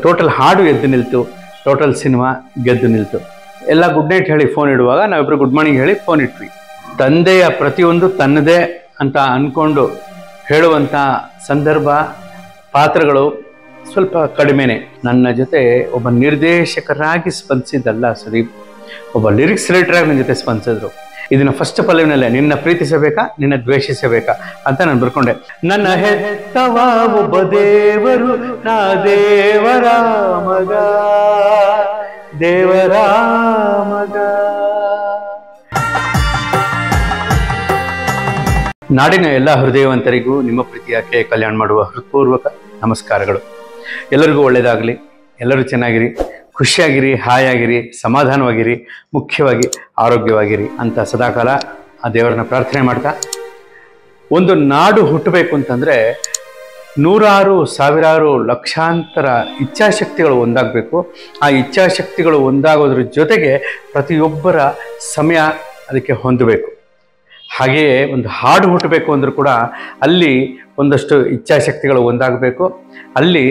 Total ಹಾಡು ಎದ್ದು ನಿಲ್ತು, total cinema ಗೆದ್ದು ನಿಲ್ತು. ಎಲ್ಲ ಗುಡ್ ನೈಟ್ ಹೇಳಿ ಫೋನ್ ಇಡುವಾಗ ನಾವಿಬ್ಬರು ಗುಡ್ ಮಾರ್ನಿಂಗ್ ಹೇಳಿ ಫೋನ್ ಇಟ್ವಿ. ತಂದೆಯ ಪ್ರತಿಯೊಂದು ತನ್ನದೇ ಅಂತ ಅಂದ್ಕೊಂಡು ಹೇಳುವಂಥ ಸಂದರ್ಭ, ಪಾತ್ರಗಳು ಸ್ವಲ್ಪ ಕಡಿಮೆನೆ. ನನ್ನ ಜೊತೆ ಒಬ್ಬ ನಿರ್ದೇಶಕರಾಗಿ ಸ್ಪಂದಿಸಿದ್ದಲ್ಲ ಸುದೀಪ್, ಒಬ್ಬ ಲಿರಿಕ್ಸ್ ರೈಟರಾಗಿ ನನ್ನ ಜೊತೆ ಸ್ಪಂದಿಸಿದ್ರು. ಇದನ್ನ ಫಸ್ಟ್ ಪಲ್ಲವಿನಲ್ಲೇ ನಿನ್ನ ಪ್ರೀತಿಸಬೇಕಾ ನಿನ್ನ ದ್ವೇಷಿಸಬೇಕಾ ಅಂತ ನಾನು ಬರ್ಕೊಂಡೆ. ನನ್ನ ಹೆತ್ತವ ಒಬ್ಬ ದೇವರು, ನಾ ದೇವರ ಮಗ, ದೇವರ ಮಗ. ನಾಡಿನ ಎಲ್ಲ ಹೃದಯವಂತರಿಗೂ ನಿಮ್ಮ ಪ್ರೀತಿಯ ಕೆ ಕಲ್ಯಾಣ್ ಮಾಡುವ ಹೃತ್ಪೂರ್ವಕ ನಮಸ್ಕಾರಗಳು. ಎಲ್ಲರಿಗೂ ಒಳ್ಳೆಯದಾಗಲಿ, ಎಲ್ಲರೂ ಚೆನ್ನಾಗಿರಿ, ಖುಷಿಯಾಗಿರಿ, ಹಾಯಾಗಿರಿ, ಸಮಾಧಾನವಾಗಿರಿ, ಮುಖ್ಯವಾಗಿ ಆರೋಗ್ಯವಾಗಿರಿ ಅಂತ ಸದಾಕಾಲ ಆ ದೇವರನ್ನ ಪ್ರಾರ್ಥನೆ ಮಾಡ್ತಾ, ಒಂದು ನಾಡು ಹುಟ್ಟಬೇಕು ಅಂತಂದರೆ ನೂರಾರು ಸಾವಿರಾರು ಲಕ್ಷಾಂತರ ಇಚ್ಛಾಶಕ್ತಿಗಳು ಒಂದಾಗಬೇಕು. ಆ ಇಚ್ಛಾಶಕ್ತಿಗಳು ಒಂದಾಗೋದ್ರ ಜೊತೆಗೆ ಪ್ರತಿಯೊಬ್ಬರ ಸಮಯ ಅದಕ್ಕೆ ಹೊಂದಬೇಕು. ಹಾಗೆಯೇ ಒಂದು ಹಾಡು ಹುಟ್ಟಬೇಕು ಅಂದರೂ ಕೂಡ ಅಲ್ಲಿ ಒಂದಷ್ಟು ಇಚ್ಛಾಶಕ್ತಿಗಳು ಒಂದಾಗಬೇಕು. ಅಲ್ಲಿ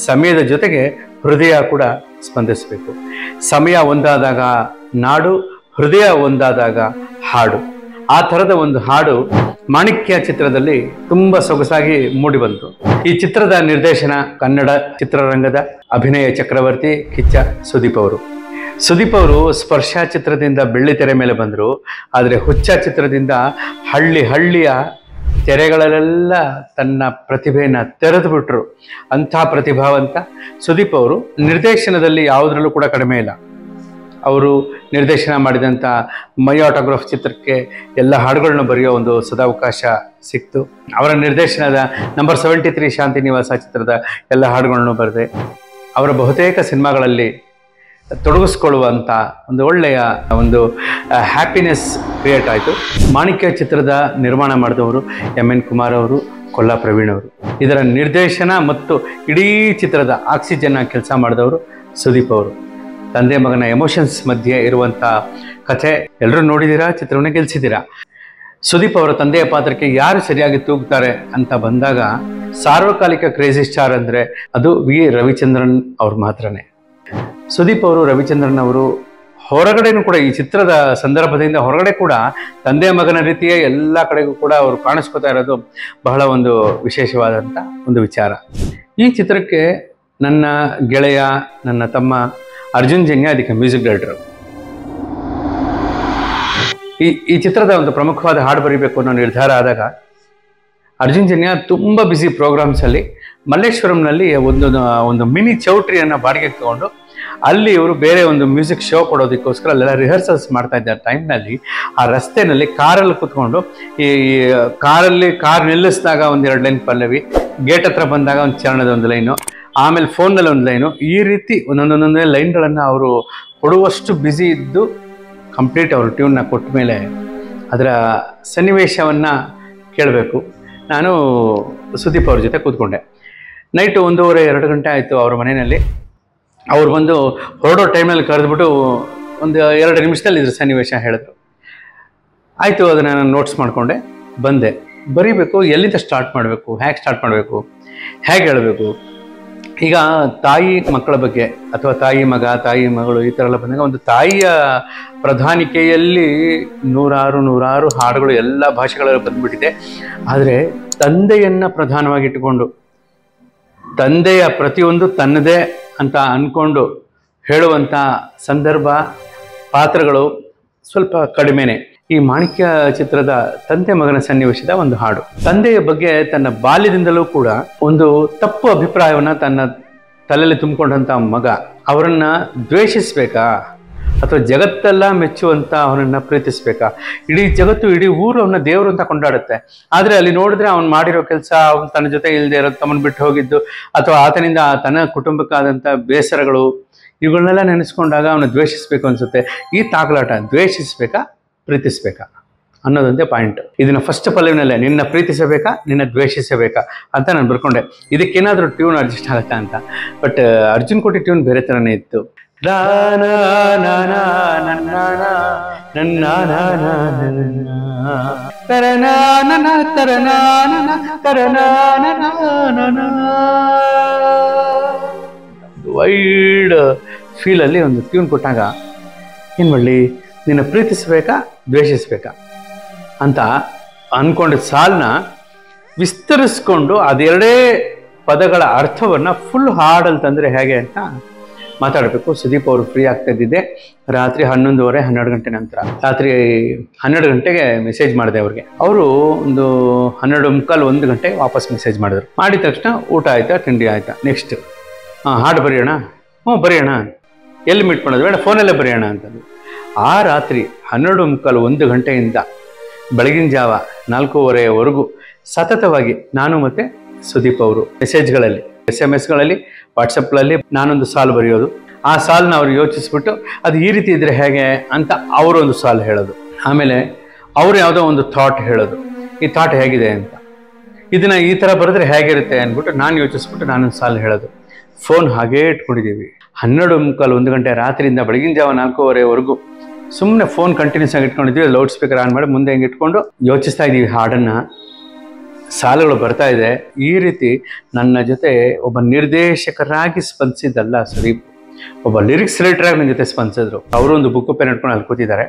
ಸಮಯದ ಜೊತೆಗೆ ಹೃದಯ ಕೂಡ ಸ್ಪಂದಿಸಬೇಕು. ಸಮಯ ಒಂದಾದಾಗ ನಾಡು, ಹೃದಯ ಒಂದಾದಾಗ ಹಾಡು. ಆ ಥರದ ಒಂದು ಹಾಡು ಮಾಣಿಕ್ಯ ಚಿತ್ರದಲ್ಲಿ ತುಂಬ ಸೊಗಸಾಗಿ ಮೂಡಿಬಂತು. ಈ ಚಿತ್ರದ ನಿರ್ದೇಶನ ಕನ್ನಡ ಚಿತ್ರರಂಗದ ಅಭಿನಯ ಚಕ್ರವರ್ತಿ ಕಿಚ್ಚ ಸುದೀಪ್ ಅವರು. ಸುದೀಪ್ ಅವರು ಸ್ಪರ್ಶ ಚಿತ್ರದಿಂದ ಬೆಳ್ಳಿತೆರೆ ಮೇಲೆ ಬಂದರು. ಆದರೆ ಹುಚ್ಚ ಚಿತ್ರದಿಂದ ಹಳ್ಳಿಯ ತೆರೆಗಳಲ್ಲೆಲ್ಲ ತನ್ನ ಪ್ರತಿಭೆಯನ್ನು ತೆರೆದು ಬಿಟ್ಟರು. ಅಂಥ ಪ್ರತಿಭಾವಂತ ಸುದೀಪ್ ಅವರು ನಿರ್ದೇಶನದಲ್ಲಿ ಯಾವುದರಲ್ಲೂ ಕೂಡ ಕಡಿಮೆ ಇಲ್ಲ. ಅವರು ನಿರ್ದೇಶನ ಮಾಡಿದಂಥ ಮೈ ಆಟೋಗ್ರಾಫ್ ಚಿತ್ರಕ್ಕೆ ಎಲ್ಲ ಹಾಡುಗಳನ್ನ ಬರೆಯೋ ಒಂದು ಸದಾವಕಾಶ ಸಿಕ್ತು. ಅವರ ನಿರ್ದೇಶನದ ನಂಬರ್ 73 ಶಾಂತಿ ನಿವಾಸ ಚಿತ್ರದ ಎಲ್ಲ ಹಾಡುಗಳನ್ನು ಬರೆದೆ. ಅವರ ಬಹುತೇಕ ಸಿನಿಮಾಗಳಲ್ಲಿ ತೊಡಗಿಸ್ಕೊಳ್ಳುವಂಥ ಒಂದು ಒಳ್ಳೆಯ ಒಂದು ಹ್ಯಾಪಿನೆಸ್ ಕ್ರಿಯೇಟ್ ಆಯಿತು. ಮಾಣಿಕ್ಯ ಚಿತ್ರದ ನಿರ್ಮಾಣ ಮಾಡಿದವರು MN ಕುಮಾರ್ ಅವರು, ಕೊಲ್ಲ ಪ್ರವೀಣ್ ಅವರು. ಇದರ ನಿರ್ದೇಶನ ಮತ್ತು ಇಡೀ ಚಿತ್ರದ ಆಕ್ಸಿಜನ್ ಕೆಲಸ ಮಾಡಿದವರು ಸುದೀಪ್ ಅವರು. ತಂದೆ ಮಗನ ಎಮೋಷನ್ಸ್ ಮಧ್ಯೆ ಇರುವಂಥ ಕಥೆ ಎಲ್ಲರೂ ನೋಡಿದ್ದೀರಾ, ಚಿತ್ರವನ್ನು ಗೆಲ್ಲಿಸಿದ್ದೀರಾ. ಸುದೀಪ್ ಅವರ ತಂದೆಯ ಪಾತ್ರಕ್ಕೆ ಯಾರು ಸರಿಯಾಗಿ ತೂಗ್ತಾರೆ ಅಂತ ಬಂದಾಗ ಸಾರ್ವಕಾಲಿಕ ಕ್ರೇಜಿ ಸ್ಟಾರ್ ಅಂದರೆ ಅದು ವಿ ರವಿಚಂದ್ರನ್ ಅವ್ರು ಮಾತ್ರನೇ. ಸುದೀಪ್ ಅವರು, ರವಿಚಂದ್ರನ್ ಅವರು ಹೊರಗಡೆನೂ ಕೂಡ ಈ ಚಿತ್ರದ ಸಂದರ್ಭದಿಂದ ಹೊರಗಡೆ ಕೂಡ ತಂದೆ ಮಗನ ರೀತಿಯೇ ಎಲ್ಲ ಕಡೆಗೂ ಕೂಡ ಅವರು ಕಾಣಿಸ್ಕೊತಾ ಇರೋದು ಬಹಳ ಒಂದು ವಿಶೇಷವಾದಂಥ ಒಂದು ವಿಚಾರ. ಈ ಚಿತ್ರಕ್ಕೆ ನನ್ನ ಗೆಳೆಯ, ನನ್ನ ತಮ್ಮ ಅರ್ಜುನ್ ಜನ್ಯ ಅದಕ್ಕೆ ಮ್ಯೂಸಿಕ್ ಡೈರೆಕ್ಟರ್. ಈ ಚಿತ್ರದ ಒಂದು ಪ್ರಮುಖವಾದ ಹಾಡು ಬರೀಬೇಕು ಅನ್ನೋ ನಿರ್ಧಾರ ಆದಾಗ ಅರ್ಜುನ್ ಜನ್ಯ ತುಂಬ ಬ್ಯುಸಿ ಪ್ರೋಗ್ರಾಮ್ಸಲ್ಲಿ ಮಲ್ಲೇಶ್ವರಂನಲ್ಲಿ ಒಂದು ಮಿನಿ ಚೌಟ್ರಿಯನ್ನು ಬಾಡಿಗೆಗೆ ತಗೊಂಡು ಅಲ್ಲಿ ಇವರು ಬೇರೆ ಒಂದು ಮ್ಯೂಸಿಕ್ ಶೋ ಕೊಡೋದಕ್ಕೋಸ್ಕರ ಅಲ್ಲೆಲ್ಲ ರಿಹರ್ಸಲ್ಸ್ ಮಾಡ್ತಾ ಇದ್ದ ಟೈಮ್ನಲ್ಲಿ ಆ ರಸ್ತೆಯಲ್ಲಿ ಕಾರಲ್ಲಿ ಕೂತ್ಕೊಂಡು ಕಾರ್ ನಿಲ್ಲಿಸಿದಾಗ ಒಂದೆರಡು ಲೈನ್ ಪಲ್ಲವಿ, ಗೇಟ್ ಹತ್ರ ಬಂದಾಗ ಒಂದು ಚರಣದ ಒಂದು ಲೈನು, ಆಮೇಲೆ ಫೋನ್ನಲ್ಲಿ ಒಂದು ಲೈನು, ಈ ರೀತಿ ಒಂದೊಂದೊಂದೇ ಲೈನ್ಗಳನ್ನು ಅವರು ಕೊಡುವಷ್ಟು ಬ್ಯುಸಿ ಇದ್ದು ಕಂಪ್ಲೀಟ್ ಅವರು ಟ್ಯೂನ್ನ ಕೊಟ್ಟ ಮೇಲೆ ಅದರ ಸನ್ನಿವೇಶವನ್ನು ಕೇಳಬೇಕು. ನಾನು ಸುದೀಪ್ ಅವ್ರ ಜೊತೆ ಕೂತ್ಕೊಂಡೆ. ನೈಟು 1:30-2 ಗಂಟೆ ಆಯಿತು ಅವ್ರ ಮನೆಯಲ್ಲಿ. ಅವ್ರು ಬಂದು ಹೊರಡೋ ಟೈಮ್ನಲ್ಲಿ ಕರೆದ್ಬಿಟ್ಟು ಒಂದು 2 ನಿಮಿಷದಲ್ಲಿ ಇದ್ರ ಸನ್ನಿವೇಶ ಹೇಳಿದ್ರು. ಆಯಿತು, ಅದನ್ನು ನಾನು ನೋಟ್ಸ್ ಮಾಡಿಕೊಂಡೆ, ಬಂದೆ. ಬರೀಬೇಕು, ಎಲ್ಲಿಂದ ಸ್ಟಾರ್ಟ್ ಮಾಡಬೇಕು, ಹೇಗೆ ಸ್ಟಾರ್ಟ್ ಮಾಡಬೇಕು, ಹೇಗೆ ಹೇಳಬೇಕು. ಈಗ ತಾಯಿ ಮಕ್ಕಳ ಬಗ್ಗೆ ಅಥವಾ ತಾಯಿ ಮಗ, ತಾಯಿ ಮಗಳು ಈ ಥರ ಎಲ್ಲ ಬಂದಾಗ ಒಂದು ತಾಯಿಯ ಪ್ರಧಾನಿಕೆಯಲ್ಲಿ ನೂರಾರು ಹಾಡುಗಳು ಎಲ್ಲ ಭಾಷೆಗಳಲ್ಲಿ ಬಂದುಬಿಟ್ಟಿದೆ. ಆದರೆ ತಂದೆಯನ್ನು ಪ್ರಧಾನವಾಗಿಟ್ಟುಕೊಂಡು ತಂದೆಯ ಪ್ರತಿಯೊಂದು ತನ್ನದೇ ಅಂತ ಅಂದ್ಕೊಂಡು ಹೇಳುವಂಥ ಸಂದರ್ಭ, ಪಾತ್ರಗಳು ಸ್ವಲ್ಪ ಕಡಿಮೆನೆ. ಈ ಮಾಣಿಕ್ಯ ಚಿತ್ರದ ತಂದೆ ಮಗನ ಸನ್ನಿವೇಶದ ಒಂದು ಹಾಡು. ತಂದೆಯ ಬಗ್ಗೆ ತನ್ನ ಬಾಲ್ಯದಿಂದಲೂ ಕೂಡ ಒಂದು ತಪ್ಪು ಅಭಿಪ್ರಾಯವನ್ನು ತನ್ನ ತಲೆಯಲ್ಲಿ ತುಂಬಿಕೊಂಡಂಥ ಮಗ ಅವರನ್ನ ದ್ವೇಷಿಸ್ಬೇಕಾ ಅಥವಾ ಜಗತ್ತೆಲ್ಲ ಮೆಚ್ಚುವಂಥ ಅವನನ್ನು ಪ್ರೀತಿಸ್ಬೇಕಾ? ಇಡೀ ಜಗತ್ತು, ಇಡೀ ಊರು ಅವನ ದೇವರು ಅಂತ ಕೊಂಡಾಡುತ್ತೆ. ಆದರೆ ಅಲ್ಲಿ ನೋಡಿದ್ರೆ ಅವನು ಮಾಡಿರೋ ಕೆಲಸ, ಅವನು ತನ್ನ ಜೊತೆ ಇಲ್ಲದೆ ಇರೋದು, ತಮ್ಮನ್ನು ಬಿಟ್ಟು ಹೋಗಿದ್ದು, ಅಥವಾ ಆತನಿಂದ ತನ್ನ ಕುಟುಂಬಕ್ಕಾದಂಥ ಬೇಸರಗಳು, ಇವುಗಳನ್ನೆಲ್ಲ ನೆನೆಸ್ಕೊಂಡಾಗ ಅವನು ದ್ವೇಷಿಸ್ಬೇಕು ಅನಿಸುತ್ತೆ. ಈ ತಾಕಲಾಟ, ದ್ವೇಷಿಸ್ಬೇಕಾ ಪ್ರೀತಿಸ್ಬೇಕಾ ಅನ್ನೋದೊಂದೇ ಪಾಯಿಂಟ್. ಇದನ್ನ ಫಸ್ಟ್ ಪಲ್ಲವಿನಲ್ಲೇ ನಿನ್ನ ಪ್ರೀತಿಸಬೇಕಾ ನಿನ್ನ ದ್ವೇಷಿಸಬೇಕಾ ಅಂತ ನಾನು ಬರ್ಕೊಂಡೆ. ಇದಕ್ಕೇನಾದರೂ ಟ್ಯೂನ್ ಅಡ್ಜಸ್ಟ್ ಆಗುತ್ತಾ ಅಂತ. ಬಟ್ ಅರ್ಜುನ್ ಕೋಟಿ ಟ್ಯೂನ್ ಬೇರೆ ಥರನೇ ಇತ್ತು. ವೈಡ್ ಫೀಲಲ್ಲಿ ಒಂದು ಟ್ಯೂನ್ ಕೊಟ್ಟಾಗ ಏನು ಮಾಡಲಿ, ನಿನ್ನ ಪ್ರೀತಿಸಬೇಕಾ ದ್ವೇಷಿಸಬೇಕಾ ಅಂತ ಅಂದ್ಕೊಂಡಿದ್ದ ಸಾಲನ್ನ ವಿಸ್ತರಿಸ್ಕೊಂಡು ಅದೆರಡೇ ಪದಗಳ ಅರ್ಥವನ್ನು ಫುಲ್ ಹಾಡಲ್ಲಿ ತಂದರೆ ಹೇಗೆ ಅಂತ ಮಾತಾಡಬೇಕು. ಸುದೀಪ್ ಅವರು ಫ್ರೀ ಆಗ್ತಾ ಇದ್ದಿದ್ದೆ ರಾತ್ರಿ 11:30 12 ಗಂಟೆ ನಂತರ. ರಾತ್ರಿ 12 ಗಂಟೆಗೆ ಮೆಸೇಜ್ ಮಾಡಿದೆ ಅವ್ರಿಗೆ. ಅವರು ಒಂದು 12:45 1 ಗಂಟೆಗೆ ವಾಪಸ್ ಮೆಸೇಜ್ ಮಾಡಿದ್ರು. ಮಾಡಿದ ತಕ್ಷಣ ಊಟ ಆಯ್ತಾ, ತಿಂಡಿ ಆಯ್ತಾ, ನೆಕ್ಸ್ಟ್ ಹಾಡು ಬರೆಯೋಣ, ಬರೆಯೋಣ, ಎಲ್ಲಿ ಮೀಟ್ ಮಾಡೋದು, ಬೇಡ ಫೋನಲ್ಲೇ ಬರೆಯೋಣ ಅಂತಂದು. ಆ ರಾತ್ರಿ 12:45 1 ಗಂಟೆಯಿಂದ ಬೆಳಗಿನ ಜಾವ 4:15ವರೆಗೂ ಸತತವಾಗಿ ನಾನು ಮತ್ತು ಸುದೀಪ್ ಅವರು ಮೆಸೇಜ್ಗಳಲ್ಲಿ, SMS ವಾಟ್ಸಪ್ಗಳಲ್ಲಿ ನಾನೊಂದು ಸಾಲು ಬರೆಯೋದು, ಆ ಸಾಲನ್ನ ಅವ್ರು ಯೋಚಿಸ್ಬಿಟ್ಟು ಅದು ಈ ರೀತಿ ಇದ್ರೆ ಹೇಗೆ ಅಂತ ಅವರೊಂದು ಸಾಲು ಹೇಳೋದು, ಆಮೇಲೆ ಅವರು ಯಾವುದೋ ಒಂದು ಥಾಟ್ ಹೇಳೋದು, ಈ ಥಾಟ್ ಹೇಗಿದೆ ಅಂತ, ಇದನ್ನ ಈ ಥರ ಬರೆದ್ರೆ ಹೇಗಿರುತ್ತೆ ಅಂದ್ಬಿಟ್ಟು ನಾನು ಯೋಚಿಸ್ಬಿಟ್ಟು ನಾನೊಂದು ಸಾಲು ಹೇಳೋದು. ಫೋನ್ ಹಾಗೇ ಇಟ್ಕೊಂಡಿದ್ದೀವಿ. 12:45 1 ಗಂಟೆ ರಾತ್ರಿಯಿಂದ ಬೆಳಗಿನ ಜಾವ 4:15ವರೆಗೂ ಸುಮ್ಮನೆ ಫೋನ್ ಕಂಟಿನ್ಯೂಸ್ ಆಗಿ ಇಟ್ಕೊಂಡಿದ್ದೀವಿ. ಲೌಡ್ ಸ್ಪೀಕರ್ ಆನ್ ಮಾಡಿ ಮುಂದೆ ಹೆಂಗೆ ಇಟ್ಕೊಂಡು ಯೋಚಿಸ್ತಾ ಇದ್ದೀವಿ ಹಾಡನ್ನು. ಸಾಲುಗಳು ಬರ್ತಾ ಇದೆ. ಈ ರೀತಿ ನನ್ನ ಜೊತೆ ಒಬ್ಬ ನಿರ್ದೇಶಕರಾಗಿ ಸ್ಪಂದಿಸಿದ್ದಲ್ಲ ಸುದೀಪ್, ಒಬ್ಬ ಲಿರಿಕ್ಸ್ ರೈಟರಾಗಿ ನನ್ನ ಜೊತೆ ಸ್ಪಂದಿಸಿದ್ರು. ಅವರು ಒಂದು ಬುಕ್ ಪೆನ್ ಇಟ್ಕೊಂಡು ಅಲ್ಲಿ ಕೂತಿದ್ದಾರೆ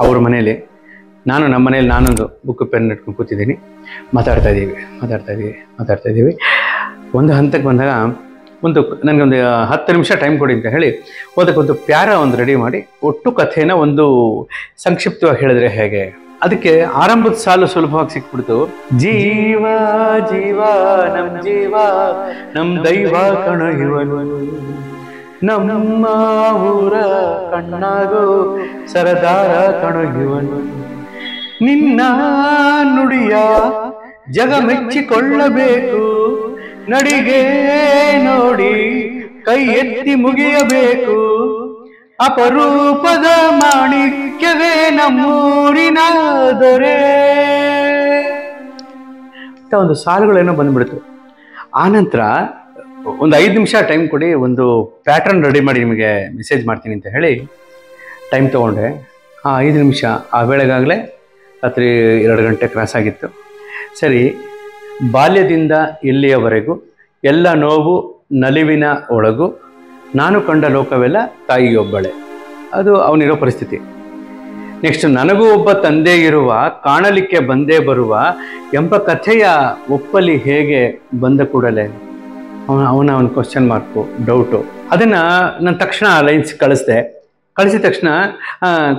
ಅವ್ರ ಮನೇಲಿ, ನಾನು ನಮ್ಮ ಮನೇಲಿ ನಾನೊಂದು ಬುಕ್ ಪೆನ್ ಇಟ್ಕೊಂಡು ಕೂತಿದ್ದೀನಿ. ಮಾತಾಡ್ತಾ ಇದ್ದೀವಿ. ಒಂದು ಹಂತಕ್ಕೆ ಬಂದಾಗ ನನಗೊಂದು 10 ನಿಮಿಷ ಟೈಮ್ ಕೊಡಿ ಅಂತ ಹೇಳಿ ಅದಕ್ಕೊಂದು ಪ್ಯಾರ ಒಂದು ರೆಡಿ ಮಾಡಿ ಒಟ್ಟು ಕಥೆನ ಒಂದು ಸಂಕ್ಷಿಪ್ತವಾಗಿ ಹೇಳಿದ್ರೆ ಹೇಗೆ. ಅದಕ್ಕೆ ಆರಂಭದ ಸಾಲು ಸುಲಭವಾಗಿ ಸಿಕ್ಬಿಡ್ತು. ಜೀವ ಜೀವ ನಮ್ ದೈವ ಕಣ ಇವನು, ನಮ್ಮ ಊರ ಕಣ್ಣಾಗೋ ಸರದಾರ ಕಣ ಇವನು, ನಿನ್ನ ನುಡಿಯ ಜಗ ಮೆಚ್ಚಿಕೊಳ್ಳಬೇಕು, ನಡಿಗೆ ನೋಡಿ ಕೈ ಎತ್ತಿ ಮುಗಿಯಬೇಕು, ಅಪರೂಪದ ಮಾಣಿಕ್ಯವೇ ನಮ್ಮೂರಿನ ದೊರೆ ಅಂತ ಒಂದು ಸಾಲುಗಳೇನೋ ಬಂದ್ಬಿಡ್ತು. ಆನಂತರ ಒಂದು 5 ನಿಮಿಷ ಟೈಮ್ ಕೊಡಿ, ಒಂದು ಪ್ಯಾಟರ್ನ್ ರೆಡಿ ಮಾಡಿ ನಿಮಗೆ ಮೆಸೇಜ್ ಮಾಡ್ತೀನಿ ಅಂತ ಹೇಳಿ ಟೈಮ್ ತೊಗೊಂಡೆ. 5 ನಿಮಿಷ ಆ ವೇಳೆಗಾಗಲೇ ರಾತ್ರಿ 2 ಗಂಟೆ ಕ್ರಾಸ್ ಆಗಿತ್ತು. ಸರಿ, ಬಾಲ್ಯದಿಂದ ಇಲ್ಲಿಯವರೆಗೂ ಎಲ್ಲ ನೋವು ನಲಿವಿನ ಒಳಗು ನಾನು ಕಂಡ ಲೋಕವೆಲ್ಲ ತಾಯಿಯೊಬ್ಬಳೆ, ಅದು ಅವನಿರೋ ಪರಿಸ್ಥಿತಿ. ನೆಕ್ಸ್ಟ್, ನನಗೂ ಒಬ್ಬ ತಂದೆ ಇರುವ, ಕಾಣಲಿಕ್ಕೆ ಬಂದೇ ಬರುವ ಎಂಬ ಕಥೆಯ ಒಪ್ಪಲಿ ಹೇಗೆ ಬಂದ ಕೂಡಲೇ ಅವನ ಕ್ವಶನ್ ಮಾರ್ಕು, ಡೌಟು. ಅದನ್ನು ನಾನು ತಕ್ಷಣ ಲೈನ್ಸ್ ಕಳಿಸಿದ ತಕ್ಷಣ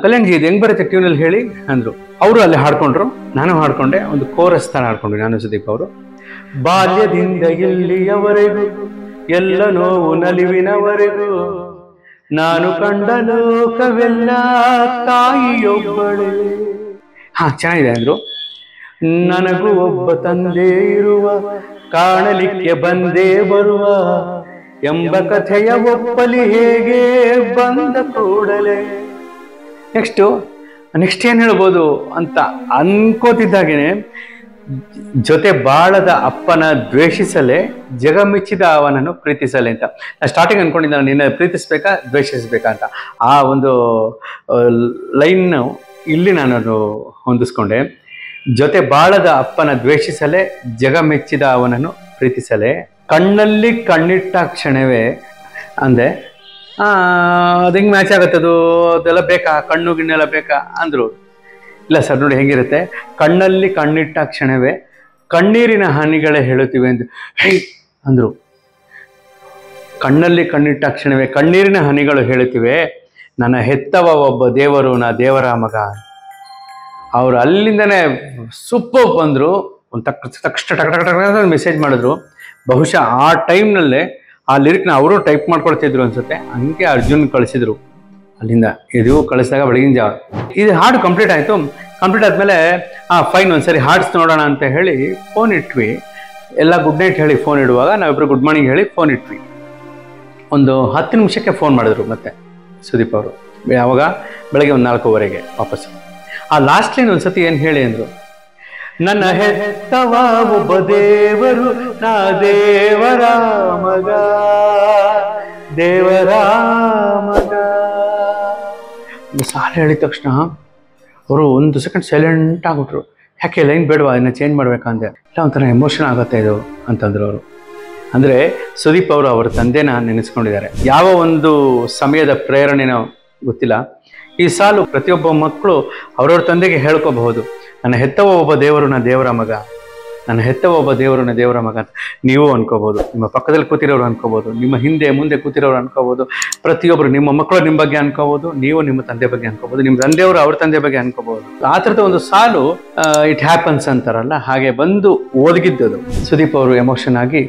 ಕಲ್ಯಾಣ್ಜಿ ಇದು ಹೆಂಗೆ ಬರುತ್ತೆ ಟ್ಯೂನಲ್ಲಿ ಹೇಳಿ ಅಂದರು. ಅವರು ಅಲ್ಲಿ ಹಾಡ್ಕೊಂಡ್ರು, ನಾನು ಹಾಡ್ಕೊಂಡೆ. ಒಂದು ಕೋರಸ್ ಥರ ಹಾಡ್ಕೊಂಡ್ವಿ ನಾನು ಸುದೀಪ್ ಅವರು. ಬಾಲ್ಯದಿಂದ ಇಲ್ಲಿಯವರೆಗೂ ಎಲ್ಲ ನೋವು ನಲಿವಿನವರೆಗೂ ನಾನು ಕಂಡ ಲೋಕವೆಲ್ಲ ತಾಯಿಯೊಬ್ಬಳೆ. ಚೆನ್ನಾಗಿದೆ ಅಂದ್ರು. ನನಗೂ ಒಬ್ಬ ತಂದೆ ಇರುವ, ಕಾಣಲಿಕ್ಕೆ ಬಂದೇ ಬರುವ ಎಂಬ ಕಥೆಯ ಒಪ್ಪಲಿ ಹೇಗೆ ಬಂದ ಕೂಡಲೇ. ನೆಕ್ಸ್ಟ್ ಏನು ಹೇಳ್ಬೋದು ಅಂತ ಅನ್ಕೋತಿದ್ದಾಗೇನೆ, ಜೊತೆ ಬಾಳದ ಅಪ್ಪನ ದ್ವೇಷಿಸಲೇ ಜಗ ಮೆಚ್ಚಿದ ಅವನನ್ನು ಪ್ರೀತಿಸಲೇ ಅಂತ. ನಾನು ಸ್ಟಾರ್ಟಿಂಗ್ ಅನ್ಕೊಂಡಿದ್ದ ನಿನ್ನ ಪ್ರೀತಿಸ್ಬೇಕಾ ದ್ವೇಷಿಸ್ಬೇಕಾ ಅಂತ. ಆ ಒಂದು ಲೈನ್ ಇಲ್ಲಿ ನಾನು ಹೊಂದಿಸ್ಕೊಂಡೆ. ಜೊತೆ ಬಾಳದ ಅಪ್ಪನ ದ್ವೇಷಿಸಲೇ ಜಗ ಮೆಚ್ಚಿದ ಅವನನ್ನು ಪ್ರೀತಿಸಲೇ, ಕಣ್ಣಲ್ಲಿ ಕಣ್ಣಿಟ್ಟ ಕ್ಷಣವೇ ಅಂದೆ. ಅದು ಹೆಂಗೆ ಮ್ಯಾಚ್ ಆಗತ್ತದು, ಅದೆಲ್ಲ ಬೇಕಾ, ಕಣ್ಣು ಗಿಣ್ಣೆಲ್ಲ ಬೇಕಾ ಅಂದರು. ಇಲ್ಲ ಸರ್, ನೋಡಿ ಹೆಂಗಿರುತ್ತೆ, ಕಣ್ಣಲ್ಲಿ ಕಣ್ಣಿಟ್ಟ ಕ್ಷಣವೇ ಕಣ್ಣೀರಿನ ಹನಿಗಳೇ ಹೇಳುತ್ತಿವೆ ಎಂದು ಅಂದರು. ಕಣ್ಣಲ್ಲಿ ಕಣ್ಣಿಟ್ಟ ಕ್ಷಣವೇ ಕಣ್ಣೀರಿನ ಹನಿಗಳು ಹೇಳುತ್ತಿವೆ, ನನ್ನ ಹೆತ್ತವ ಒಬ್ಬ ದೇವರು, ನಾ ದೇವರ ಮಗ. ಅವರು ಅಲ್ಲಿಂದನೇ ಸೂಪರ್ ಬಂದರು. ಒಂದು ತಕ್ಷಣ ಮೆಸೇಜ್ ಮಾಡಿದ್ರು. ಬಹುಶಃ ಆ ಟೈಮ್ನಲ್ಲೇ ಆ ಲಿರಿಕ್ನ ಅವರು ಟೈಪ್ ಮಾಡ್ಕೊಳ್ತಿದ್ರು ಅನ್ಸುತ್ತೆ. ಹಂಗೆ ಅರ್ಜುನ್ ಕಳಿಸಿದ್ರು ಅಲ್ಲಿಂದ. ಇದು ಕಳಿಸಿದಾಗ ಬೆಳಗಿನ ಜಾವ ಇದು ಹಾಡು ಕಂಪ್ಲೀಟ್ ಆಯಿತು. ಕಂಪ್ಲೀಟ್ ಆದಮೇಲೆ ಫೈನ್ ಒಂದ್ಸರಿ ಹಾಡ್ಸ್ ನೋಡೋಣ ಅಂತ ಹೇಳಿ ಫೋನ್ ಇಟ್ವಿ. ಎಲ್ಲ ಗುಡ್ ನೈಟ್ ಹೇಳಿ ಫೋನ್ ಇಡುವಾಗ ನಾವಿಬ್ಬರು ಗುಡ್ ಮಾರ್ನಿಂಗ್ ಹೇಳಿ ಫೋನ್ ಇಟ್ವಿ. ಒಂದು 10 ನಿಮಿಷಕ್ಕೆ ಫೋನ್ ಮಾಡಿದ್ರು ಮತ್ತೆ ಸುದೀಪ್ ಅವರು. ಯಾವಾಗ? ಬೆಳಗ್ಗೆ ಒಂದು 4:15 ವಾಪಸ್ಸು. ಆ ಲಾಸ್ಟ್ ಲೈನ್ ಒಂದ್ಸತಿ ಏನು ಹೇಳಿ ಅಂದರು, ನನ್ನ ಹೆತ್ತವ ಒಬ್ಬ ದೇವರು, ನಾ ದೇವರ ಮಗ, ದೇವರ ಮಗ. ಸಾಲ ಹೇಳಿದ ತಕ್ಷಣ ಅವರು 1 ಸೆಕೆಂಡ್ ಸೈಲೆಂಟ್ ಆಗ್ಬಿಟ್ರು. ಯಾಕೆ ಲೈನ್ ಬೇಡವಾ, ಇನ್ನು ಚೇಂಜ್ ಮಾಡ್ಬೇಕಂದೆ. ಇಲ್ಲ, ಒಂಥರ ಎಮೋಷನ್ ಆಗುತ್ತೆ ಇದು ಅಂತಂದ್ರು ಅವರು. ಅಂದರೆ ಸುದೀಪ್ ಅವರು ಅವರ ತಂದೆನ ನೆನೆಸ್ಕೊಂಡಿದ್ದಾರೆ. ಯಾವ ಒಂದು ಸಮಯದ ಪ್ರೇರಣೆನೋ ಗೊತ್ತಿಲ್ಲ, ಈ ಸಾಲು ಪ್ರತಿಯೊಬ್ಬ ಮಕ್ಕಳು ಅವರವ್ರ ತಂದೆಗೆ ಹೇಳ್ಕೋಬಹುದು. ನನ್ನ ಹೆತ್ತವ ಒಬ್ಬ ದೇವರು ನ ದೇವರ ಮಗ, ನನ್ನ ಹೆತ್ತವ ಒಬ್ಬ ದೇವರು ನ ದೇವರ ಮಗ ಅಂತ ನೀವು ಅನ್ಕೋಬಹುದು. ನಿಮ್ಮ ಪಕ್ಕದಲ್ಲಿ ಕೂತಿರೋರು ಅನ್ಕೋಬಹುದು, ನಿಮ್ಮ ಹಿಂದೆ ಮುಂದೆ ಕೂತಿರೋರು ಅನ್ಕೋಬಹುದು. ಪ್ರತಿಯೊಬ್ಬರು ನಿಮ್ಮ ಮಕ್ಕಳು ನಿಮ್ಮ ಬಗ್ಗೆ ಅನ್ಕೋಬಹುದು, ನೀವು ನಿಮ್ಮ ತಂದೆ ಬಗ್ಗೆ ಅನ್ಕೋಬಹುದು, ನಿಮ್ಮ ತಂದೆಯವರು ಅವ್ರ ತಂದೆ ಬಗ್ಗೆ ಅನ್ಕೋಬಹುದು. ಆ ಥರದ ಒಂದು ಸಾಲು ಇಟ್ ಹ್ಯಾಪನ್ಸ್ ಅಂತಾರಲ್ಲ, ಹಾಗೆ ಬಂದು ಓದಗಿದ್ದದು. ಸುದೀಪ್ ಅವರು ಎಮೋಷನ್ ಆಗಿ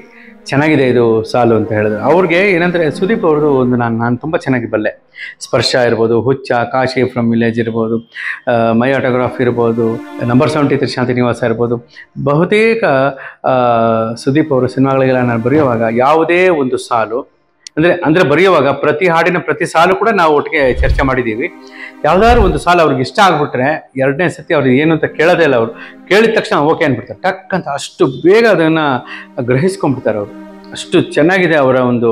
ಚೆನ್ನಾಗಿದೆ ಇದು ಸಾಲು ಅಂತ ಹೇಳಿದ್ರು. ಅವ್ರಿಗೆ ಏನಂದರೆ ಸುದೀಪ್ ಅವ್ರದ್ದು ಒಂದು ನಾನು ತುಂಬ ಚೆನ್ನಾಗಿ ಬಲ್ಲೆ. ಸ್ಪರ್ಶ ಇರ್ಬೋದು, ಹುಚ್ಚ, ಕಾಶಿ ಫ್ರಮ್ ವಿಲೇಜ್ ಇರ್ಬೋದು, ಮೈ ಆಟೋಗ್ರಾಫ್ ಇರ್ಬೋದು, ನಂಬರ್ 73 ಶಾಂತಿನಿವಾಸ ಇರ್ಬೋದು. ಬಹುತೇಕ ಸುದೀಪ್ ಅವರು ಸಿನಿಮಾಗಳಿಗೆಲ್ಲ ನಾನು ಬರೆಯುವಾಗ ಯಾವುದೇ ಒಂದು ಸಾಲು ಅಂದರೆ ಬರೆಯುವಾಗ ಪ್ರತಿ ಹಾಡಿನ ಪ್ರತಿ ಸಾಲು ಕೂಡ ನಾವು ಒಟ್ಟಿಗೆ ಚರ್ಚೆ ಮಾಡಿದ್ದೀವಿ. ಯಾವುದಾದ್ರು ಒಂದು ಸಾಲು ಅವ್ರಿಗೆ ಇಷ್ಟ ಆಗ್ಬಿಟ್ರೆ ಎರಡನೇ ಸತಿ ಅವ್ರಿಗೆ ಏನು ಅಂತ ಕೇಳೋದೇ ಇಲ್ಲ. ಅವರು ಕೇಳಿದ ತಕ್ಷಣ ಓಕೆ ಅಂದ್ಬಿಡ್ತಾರೆ, ಟಕ್ ಅಂತ. ಅಷ್ಟು ಬೇಗ ಅದನ್ನು ಗ್ರಹಿಸ್ಕೊಂಡ್ಬಿಡ್ತಾರೆ ಅವರು. ಅಷ್ಟು ಚೆನ್ನಾಗಿದೆ ಅವರ ಒಂದು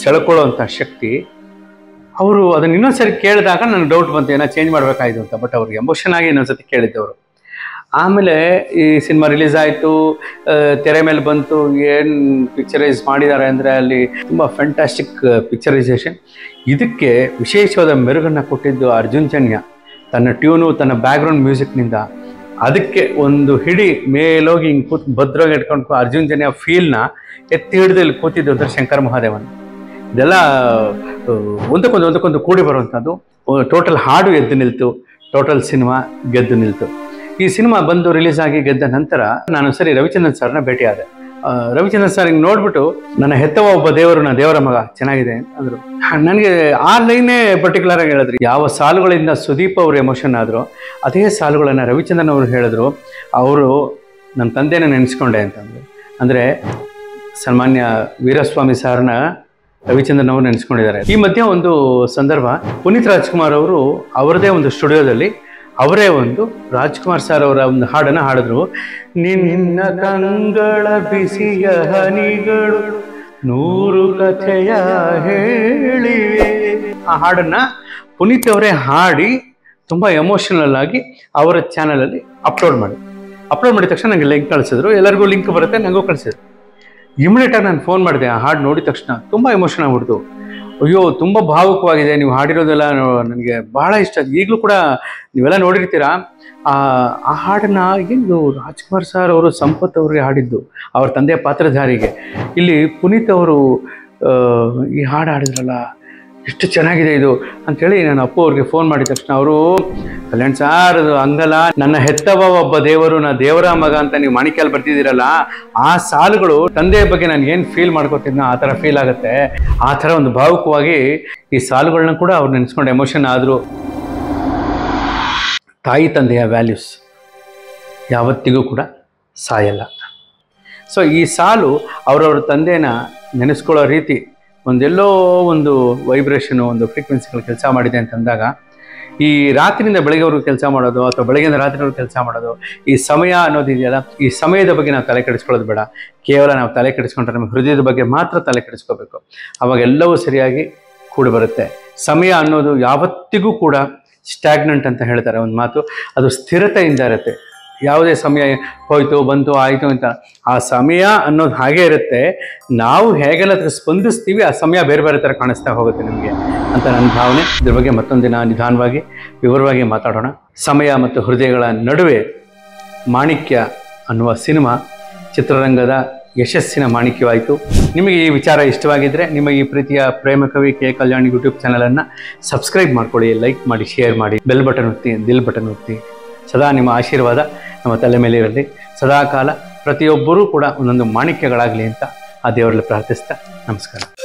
ಸೆಳ್ಕೊಳ್ಳೋವಂಥ ಶಕ್ತಿ. ಅವರು ಅದನ್ನು ಇನ್ನೊಂದ್ಸರಿ ಕೇಳಿದಾಗ ನನಗೆ ಡೌಟ್ ಬಂತು, ಏನೋ ಚೇಂಜ್ ಮಾಡಬೇಕಾಯ್ತು ಅಂತ. ಬಟ್ ಅವ್ರಿಗೆ ಎಮೋಷನ್ ಆಗಿ ಇನ್ನೊಂದ್ಸತಿ ಕೇಳಿದ್ದವರು. ಆಮೇಲೆ ಈ ಸಿನಿಮಾ ರಿಲೀಸ್ ಆಯಿತು, ತೆರೆ ಮೇಲೆ ಬಂತು. ಏನು ಪಿಕ್ಚರೈಸ್ ಮಾಡಿದ್ದಾರೆ ಅಂದರೆ ಅಲ್ಲಿ ತುಂಬ ಫ್ಯಾಂಟಾಸ್ಟಿಕ್ ಪಿಕ್ಚರೈಸೇಷನ್. ಇದಕ್ಕೆ ವಿಶೇಷವಾದ ಮೆರುಗನ್ನು ಕೊಟ್ಟಿದ್ದು ಅರ್ಜುನ್ ಜನ್ಯ. ತನ್ನ ಟ್ಯೂನು, ತನ್ನ ಬ್ಯಾಕ್ಗ್ರೌಂಡ್ ಮ್ಯೂಸಿಕ್ನಿಂದ ಅದಕ್ಕೆ ಒಂದು ಹಿಡಿ ಮೇಲೋಗಿ ಹಿಂಗೆ ಕೂತು ಭದ್ರವಾಗಿ ಇಟ್ಕೊಂಡು ಅರ್ಜುನ್ ಜನ್ಯ ಫೀಲ್ನ ಎತ್ತಿ ಹಿಡಿದು ಇಲ್ಲಿ ಕೂತಿದ್ದು ಅಂದರೆ ಶಂಕರ್ ಮಹಾದೇವನ್. ಇದೆಲ್ಲ ಒಂದಕ್ಕೊಂದು ಕೂಡಿ ಬರುವಂಥದ್ದು. ಟೋಟಲ್ ಹಾಡು ಎದ್ದು ನಿಲ್ತು, ಟೋಟಲ್ ಸಿನಿಮಾ ಗೆದ್ದು ನಿಲ್ತು. ಈ ಸಿನಿಮಾ ಬಂದು ರಿಲೀಸ್ ಆಗಿ ಗೆದ್ದ ನಂತರ ನಾನು ಸರಿ ರವಿಚಂದ್ರನ್ ಸರ್ನ ಭೇಟಿಯಾದೆ. ರವಿಚಂದ್ರನ್ ಸರ್ ಹಿಂಗೆ ನೋಡ್ಬಿಟ್ಟು ನನ್ನ ಹೆತ್ತವ ಒಬ್ಬ ದೇವರು ನ ದೇವರ ಮಗ ಚೆನ್ನಾಗಿದೆ ಅಂದರು. ನನಗೆ ಆ ಲೈನೇ ಪರ್ಟಿಕ್ಯುಲರ್ ಆಗಿ ಹೇಳಿದ್ರು. ಯಾವ ಸಾಲುಗಳಿಂದ ಸುದೀಪ್ ಅವರು ಎಮೋಷನ್ ಆದರು ಅದೇ ಸಾಲುಗಳನ್ನು ರವಿಚಂದ್ರನ್ ಅವರು ಹೇಳಿದ್ರು. ಅವರು ನನ್ನ ತಂದೆನ ನೆನೆಸ್ಕೊಂಡೆ ಅಂತಂದರು. ಅಂದರೆ ಸನ್ಮಾನ್ಯ ವೀರಸ್ವಾಮಿ ಸಾರ್ನ ರವಿಚಂದ್ರನ್ ಅವರು ನೆನೆಸ್ಕೊಂಡಿದ್ದಾರೆ. ಈ ಮಧ್ಯೆ ಒಂದು ಸಂದರ್ಭ, ಪುನೀತ್ ರಾಜ್ಕುಮಾರ್ ಅವರು ಅವರದೇ ಒಂದು ಸ್ಟುಡಿಯೋದಲ್ಲಿ ಅವರೇ ಒಂದು ರಾಜ್ಕುಮಾರ್ ಸರ್ ಅವರ ಒಂದು ಹಾಡನ್ನು ಹಾಡಿದ್ರು. ನಿನ್ನ ಕಂಗಳ ಬಿಸಿಯ ಹನಿಗಳು 100 ಕಥೆಯ ಹೇಳಿವೆ. ಆ ಹಾಡನ್ನು ಪುನೀತ್ ಅವರೇ ಹಾಡಿ ತುಂಬ ಎಮೋಷನಲ್ ಆಗಿ ಅವರ ಚಾನಲಲ್ಲಿ ಅಪ್ಲೋಡ್ ಮಾಡಿದ ತಕ್ಷಣ ನನಗೆ ಲಿಂಕ್ ಕಳಿಸಿದ್ರು. ಎಲ್ಲರಿಗೂ ಲಿಂಕ್ ಬರುತ್ತೆ, ನನಗೂ ಕಳಿಸಿದ್ರು. ಇಮಿಡಿಯೇಟಾಗಿ ನಾನು ಫೋನ್ ಮಾಡಿದೆ. ಆ ಹಾಡು ನೋಡಿದ ತಕ್ಷಣ ತುಂಬ ಎಮೋಷನ್ ಆಗ್ಬಿಡ್ತು. ಅಯ್ಯೋ, ತುಂಬ ಭಾವುಕವಾಗಿದೆ, ನೀವು ಹಾಡಿರೋದೆಲ್ಲ ನನಗೆ ಬಹಳ ಇಷ್ಟ. ಈಗಲೂ ಕೂಡ ನೀವೆಲ್ಲ ನೋಡಿರ್ತೀರಾ. ಆ ಹಾಡನ್ನು ಏನು ರಾಜ್ಕುಮಾರ್ ಸರ್ ಅವರು ಸಂಪತ್ ಅವ್ರಿಗೆ ಹಾಡಿದ್ದು, ಅವ್ರ ತಂದೆಯ ಪಾತ್ರಧಾರಿಗೆ. ಇಲ್ಲಿ ಪುನೀತ್ ಅವರು ಈ ಹಾಡು ಹಾಡಿದ್ರಲ್ಲ, ಎಷ್ಟು ಚೆನ್ನಾಗಿದೆ ಇದು ಅಂಥೇಳಿ ನಾನು ಅಪ್ಪು ಅವ್ರಿಗೆ ಫೋನ್ ಮಾಡಿದ ತಕ್ಷಣ ಅವರು, ಕಲ್ಯಾಣ್ ಸಾರ್ ಅದು ಹಂಗಲ್ಲ, ನನ್ನ ಹೆತ್ತವ ಒಬ್ಬ ದೇವರು ನ ದೇವರ ಮಗ ಅಂತ ನೀವು ಮಾಣಿಕ್ಯಲ್ಲಿ ಬರ್ತಿದ್ದೀರಲ್ಲ, ಆ ಸಾಲುಗಳು ತಂದೆಯ ಬಗ್ಗೆ ನಾನು ಏನು ಫೀಲ್ ಮಾಡ್ಕೊತಿದ್ನೋ ಆ ಥರ ಫೀಲ್ ಆಗುತ್ತೆ. ಆ ಥರ ಒಂದು ಭಾವುಕವಾಗಿ ಈ ಸಾಲುಗಳನ್ನ ಕೂಡ ಅವ್ರು ನೆನೆಸ್ಕೊಂಡು ಎಮೋಷನ್ ಆದರು. ತಾಯಿ ತಂದೆಯ ವ್ಯಾಲ್ಯೂಸ್ ಯಾವತ್ತಿಗೂ ಕೂಡ ಸಾಯಲ್ಲ. ಸೊ ಈ ಸಾಲು ಅವರವ್ರ ತಂದೆನ ನೆನೆಸ್ಕೊಳ್ಳೋ ರೀತಿ ಒಂದೆಲ್ಲೋ ಒಂದು ವೈಬ್ರೇಷನು, ಒಂದು ಫ್ರೀಕ್ವೆನ್ಸಿಗಳು ಕೆಲಸ ಮಾಡಿದೆ ಅಂತಂದಾಗ, ಈ ರಾತ್ರಿಯಿಂದ ಬೆಳಗ್ಗೆವರೆಗೂ ಕೆಲಸ ಮಾಡೋದು ಅಥವಾ ಬೆಳಗ್ಗೆಯಿಂದ ರಾತ್ರಿವರೆಗೂ ಕೆಲಸ ಮಾಡೋದು, ಈ ಸಮಯ ಅನ್ನೋದಿದೆಯಲ್ಲ, ಈ ಸಮಯದ ಬಗ್ಗೆ ನಾವು ತಲೆ ಕೆಡಿಸ್ಕೊಳ್ಳೋದು ಬೇಡ. ಕೇವಲ ನಾವು ತಲೆ ಕೆಡಿಸ್ಕೊಂಡ್ರೆ ನಮ್ಮ ಹೃದಯದ ಬಗ್ಗೆ ಮಾತ್ರ ತಲೆ ಕೆಡಿಸ್ಕೋಬೇಕು. ಅವಾಗ ಎಲ್ಲವೂ ಸರಿಯಾಗಿ ಕೂಡಿ ಬರುತ್ತೆ. ಸಮಯ ಅನ್ನೋದು ಯಾವತ್ತಿಗೂ ಕೂಡ ಸ್ಟ್ಯಾಗ್ನೆಂಟ್ ಅಂತ ಹೇಳ್ತಾರೆ ಒಂದು ಮಾತು, ಅದು ಸ್ಥಿರತೆಯಿಂದ ಇರುತ್ತೆ. ಯಾವುದೇ ಸಮಯ ಹೋಯ್ತು ಬಂತು ಆಯಿತು ಅಂತ, ಆ ಸಮಯ ಅನ್ನೋದು ಹಾಗೇ ಇರುತ್ತೆ. ನಾವು ಹೇಗೆಲ್ಲ ಸ್ಪಂದಿಸ್ತೀವಿ ಆ ಸಮಯ ಬೇರೆ ಬೇರೆ ಥರ ಕಾಣಿಸ್ತಾ ಹೋಗುತ್ತೆ ನಿಮಗೆ ಅಂತ ನನ್ನ ಭಾವನೆ. ಇದ್ರ ಬಗ್ಗೆ ಮತ್ತೊಂದು ದಿನ ನಿಧಾನವಾಗಿ ವಿವರವಾಗಿ ಮಾತಾಡೋಣ. ಸಮಯ ಮತ್ತು ಹೃದಯಗಳ ನಡುವೆ ಮಾಣಿಕ್ಯ ಅನ್ನುವ ಸಿನಿಮಾ ಚಿತ್ರರಂಗದ ಯಶಸ್ಸಿನ ಮಾಣಿಕ್ಯವಾಯಿತು. ನಿಮಗೆ ಈ ವಿಚಾರ ಇಷ್ಟವಾಗಿದ್ದರೆ ನಿಮ್ಮ ಈ ಪ್ರೀತಿಯ ಪ್ರೇಮ ಕವಿ ಕೆ ಕಲ್ಯಾಣ್ ಯೂಟ್ಯೂಬ್ ಚಾನಲನ್ನು ಸಬ್ಸ್ಕ್ರೈಬ್ ಮಾಡ್ಕೊಳ್ಳಿ, ಲೈಕ್ ಮಾಡಿ, ಶೇರ್ ಮಾಡಿ, ಬೆಲ್ ಬಟನ್ ಒತ್ತಿ, ದಿಲ್ ಬಟನ್ ಒತ್ತಿ. ಸದಾ ನಿಮ್ಮ ಆಶೀರ್ವಾದ ನಮ್ಮ ತಲೆ ಮೇಲೆ ಇರಲಿ. ಸದಾಕಾಲ ಪ್ರತಿಯೊಬ್ಬರೂ ಕೂಡ ಒಂದೊಂದು ಮಾಣಿಕ್ಯಗಳಾಗಲಿ ಅಂತ ಆ ದೇವರಲ್ಲಿ ಪ್ರಾರ್ಥಿಸ್ತಾ ನಮಸ್ಕಾರ.